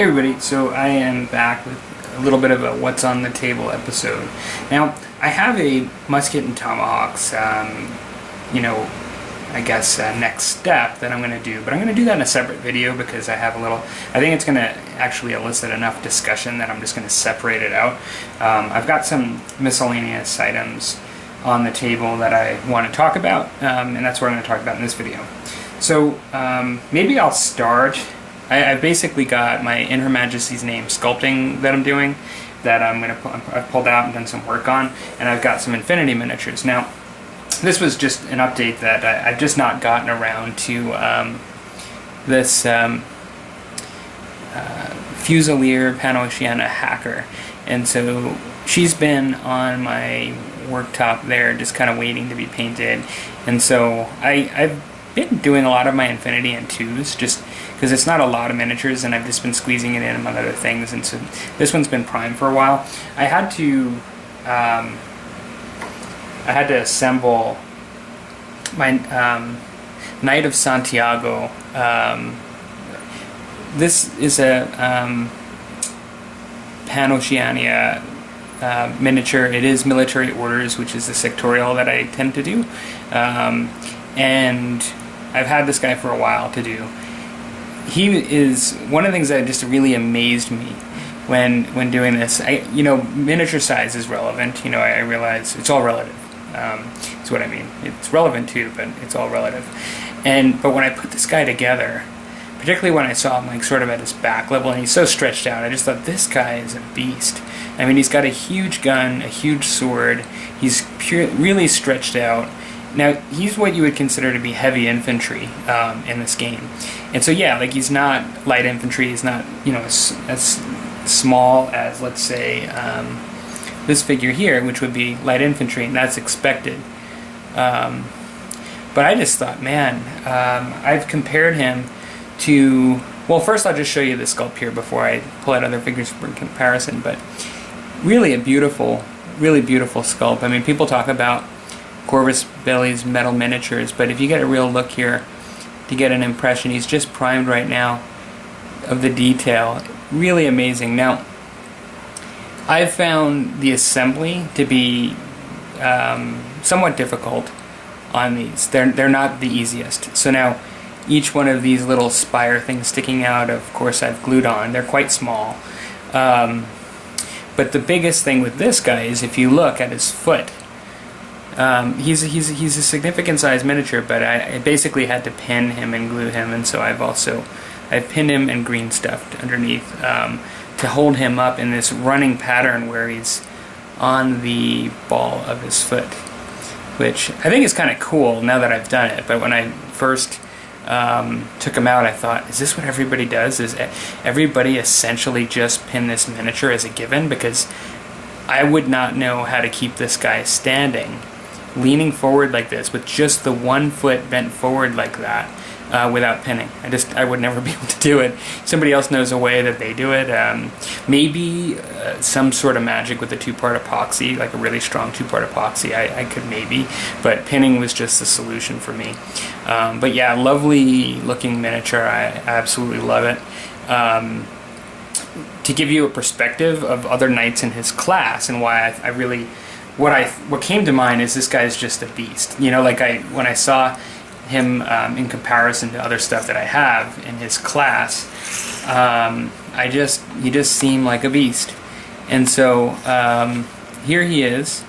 Hey everybody, so I am back with a little bit of a what's on the table episode. Now, I have a musket and tomahawks, next step that I'm going to do, but I'm going to do that in a separate video because I think it's going to actually elicit enough discussion that I'm just going to separate it out. I've got some miscellaneous items on the table that I want to talk about, and that's what I'm going to talk about in this video. So, maybe I'll start. I've basically got my In Her Majesty's Name sculpting that I'm doing, that I've pulled out and done some work on, and I've got some Infinity miniatures. Now, this was just an update that I've just not gotten around to this Fusilier Pan-Oceania hacker, and so she's been on my worktop there, just kind of waiting to be painted, and so I've been doing a lot of my Infinity in 2s, just because it's not a lot of miniatures, and I've just been squeezing it in among other things, and so this one's been primed for a while. I had to assemble my Knight of Santiago. This is a Pan-Oceania miniature. It is military orders, which is the sectorial that I tend to do, and I've had this guy for a while to do. He is one of the things that just really amazed me when doing this. Miniature size is relevant. I realize it's all relative. That's what I mean. It's relevant too, but it's all relative. But when I put this guy together, particularly when I saw him sort of at his back level, and he's so stretched out, I just thought this guy is a beast. I mean, he's got a huge gun, a huge sword. He's really stretched out. Now, he's what you would consider to be heavy infantry in this game. And so, yeah, he's not light infantry. He's not, as small as, let's say, this figure here, which would be light infantry, and that's expected. But I just thought, man, I've compared him to... Well, first I'll just show you the sculpt here before I pull out other figures for comparison, but really really beautiful sculpt. I mean, people talk about Corvus Belli's metal miniatures, but if you get a real look here to get an impression, he's just primed right now of the detail. Really amazing. Now, I've found the assembly to be somewhat difficult on these. They're not the easiest. So now, each one of these little spire things sticking out, of course, I've glued on. They're quite small. But the biggest thing with this guy is if you look at his foot, he's a significant size miniature, but I basically had to pin him and glue him, and so I've pinned him and green stuffed underneath to hold him up in this running pattern where he's on the ball of his foot, which I think is kind of cool now that I've done it. But when I first took him out, I thought, is this what everybody does? Is everybody essentially just pin this miniature as a given? Because I would not know how to keep this guy standing, leaning forward like this, with just the one foot bent forward like that, without pinning. I would never be able to do it. Somebody else knows a way that they do it. Maybe some sort of magic with a 2-part epoxy, like a really strong 2-part epoxy, I could maybe, but pinning was just the solution for me. But yeah, lovely looking miniature. I absolutely love it. To give you a perspective of other knights in his class and why I really, what came to mind is this guy's just a beast. When I saw him in comparison to other stuff that I have in his class, he just seemed like a beast. And so here he is,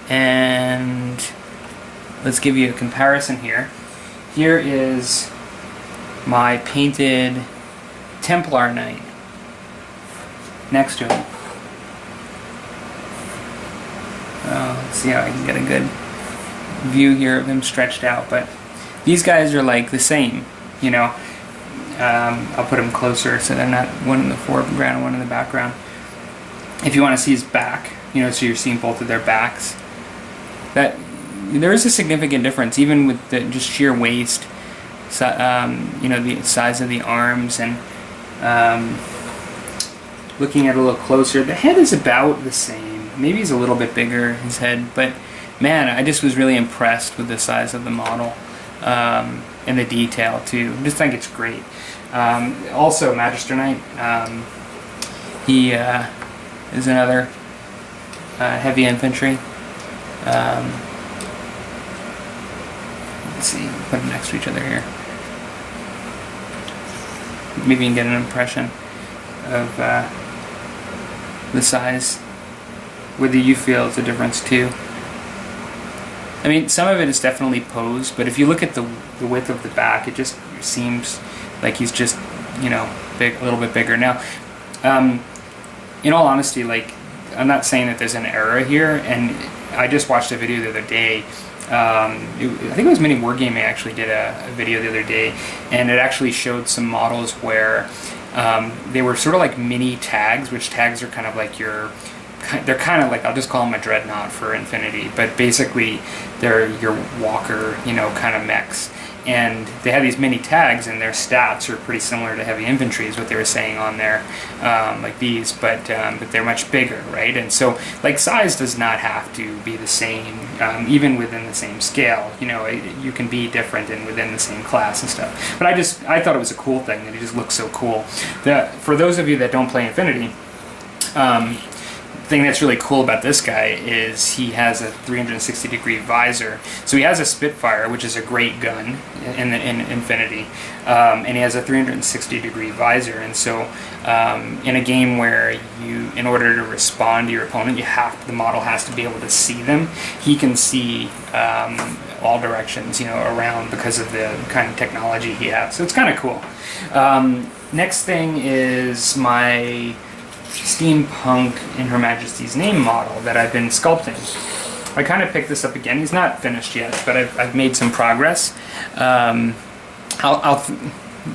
and let's give you a comparison here. Here is my painted Templar Knight next to him. Let's see how I can get a good view here of him stretched out, but these guys are the same, I'll put them closer so they're not one in the foreground and one in the background. If you want to see his back, so you're seeing both of their backs, that there is a significant difference, even with the just sheer waist, the size of the arms, and looking at it a little closer, the head is about the same. Maybe he's a little bit bigger, his head, but man, I just was really impressed with the size of the model and the detail too. I just think it's great. Also Magister Knight. He is another heavy infantry. Let's see, put them next to each other here. Maybe you can get an impression of the size. Whether you feel it's a difference too. I mean, some of it is definitely posed, but if you look at the width of the back, it just seems like he's just, you know, big, a little bit bigger. Now, in all honesty, like, I'm not saying that there's an error here, and I just watched a video the other day. I think it was Mini Wargaming actually did a video the other day, and it actually showed some models where they were sort of like mini tags, which tags are kind of like they're kind of like, I'll just call them a dreadnought for Infinity, but basically they're your walker, you know, kind of mechs. And they have these mini tags, and their stats are pretty similar to heavy infantry, is what they were saying on there, like these, but they're much bigger, right? And so, like, size does not have to be the same, even within the same scale. You know, you can be different and within the same class and stuff. But I thought it was a cool thing that it just looks so cool. For those of you that don't play Infinity, the thing that's really cool about this guy is he has a 360-degree visor. So he has a Spitfire, which is a great gun in Infinity, and he has a 360-degree visor. And so in a game where in order to respond to your opponent, the model has to be able to see them. He can see all directions, you know, around, because of the kind of technology he has. So it's kind of cool. Next thing is my steampunk In Her Majesty's Name model that I've been sculpting. I kind of picked this up again. He's not finished yet, but I've made some progress.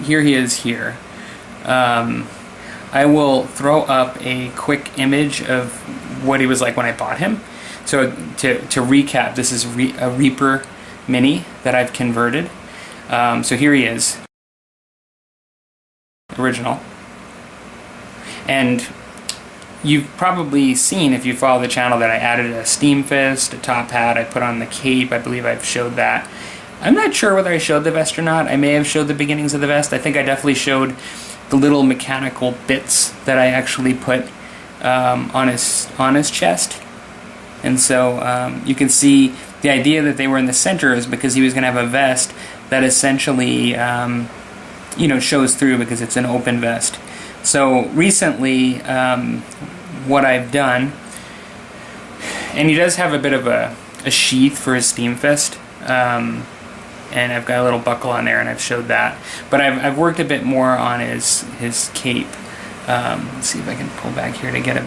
Here he is here. I will throw up a quick image of what he was like when I bought him. So to recap, this is a Reaper Mini that I've converted. So here he is, original. And you've probably seen, if you follow the channel, that I added a steam fist, a top hat, I put on the cape. I believe I've showed that. I'm not sure whether I showed the vest or not. I may have showed the beginnings of the vest. I think I definitely showed the little mechanical bits that I actually put on his chest. And so you can see the idea that they were in the center is because he was going to have a vest that essentially you know, shows through, because it's an open vest. So recently, what I've done, and he does have a bit of a sheath for his steam fist, and I've got a little buckle on there, and I've showed that. But I've worked a bit more on his cape. Let's see if I can pull back here to get a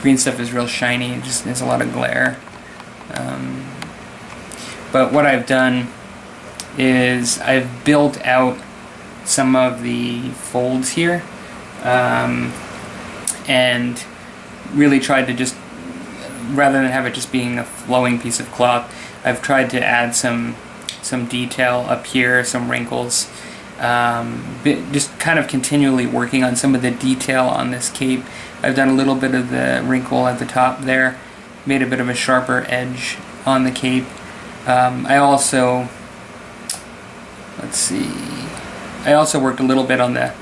green stuff is real shiny. It just there's a lot of glare. But what I've done is I've built out some of the folds here. And really tried to just, rather than have it just being a flowing piece of cloth, I've tried to add some detail up here, some wrinkles, just kind of continually working on some of the detail on this cape. I've done a little bit of the wrinkle at the top there, made a bit of a sharper edge on the cape. I also, let's see, I also worked a little bit on the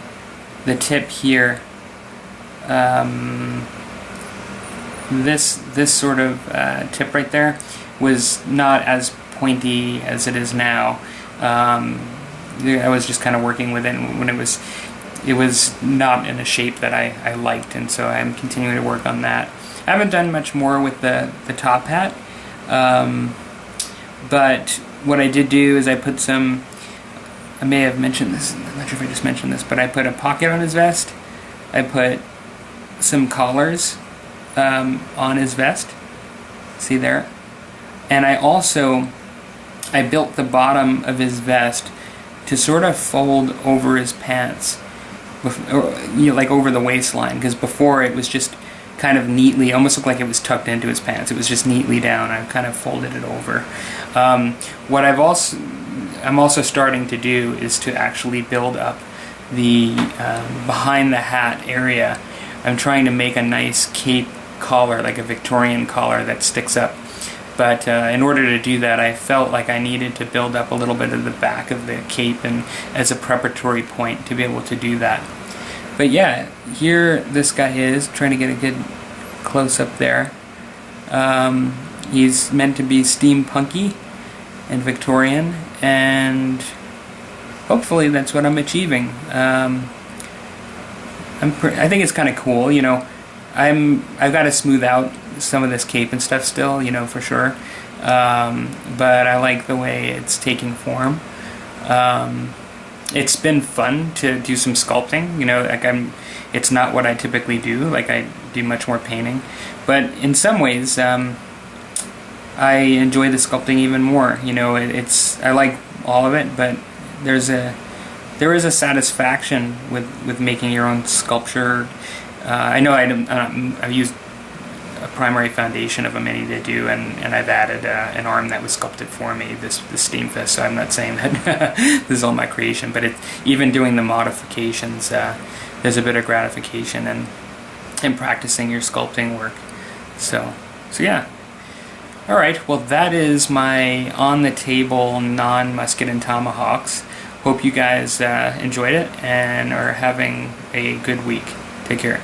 tip here. This sort of tip right there was not as pointy as it is now. I was just kind of working with it when it was not in a shape that I liked, and so I'm continuing to work on that. I haven't done much more with the top hat, but what I did do is I put some, I may have mentioned this, I'm not sure if I just mentioned this, but I put a pocket on his vest. I put some collars on his vest. See there? And I built the bottom of his vest to sort of fold over his pants, like over the waistline, because before it was just kind of neatly, almost looked like it was tucked into his pants. It was just neatly down. I've kind of folded it over. What I'm also starting to do is to actually build up the behind the hat area. I'm trying to make a nice cape collar, like a Victorian collar that sticks up But in order to do that, I felt like I needed to build up a little bit of the back of the cape and as a preparatory point to be able to do that. But yeah, here this guy is, trying to get a good close-up there. He's meant to be steampunky and Victorian, and hopefully that's what I'm achieving. I think it's kind of cool, you know. I've got to smooth out some of this cape and stuff still, you know, for sure. But I like the way it's taking form. It's been fun to do some sculpting, you know. Like it's not what I typically do. Like I do much more painting, but in some ways, I enjoy the sculpting even more. You know, I like all of it, but there is a satisfaction with making your own sculpture. I know I've used a primary foundation of a mini to do, and I've added an arm that was sculpted for me, this Steamfist, so I'm not saying that this is all my creation, but even doing the modifications, there's a bit of gratification in practicing your sculpting work. So yeah. Alright, well that is my on-the-table non-musket and tomahawks. Hope you guys enjoyed it and are having a good week. Take care.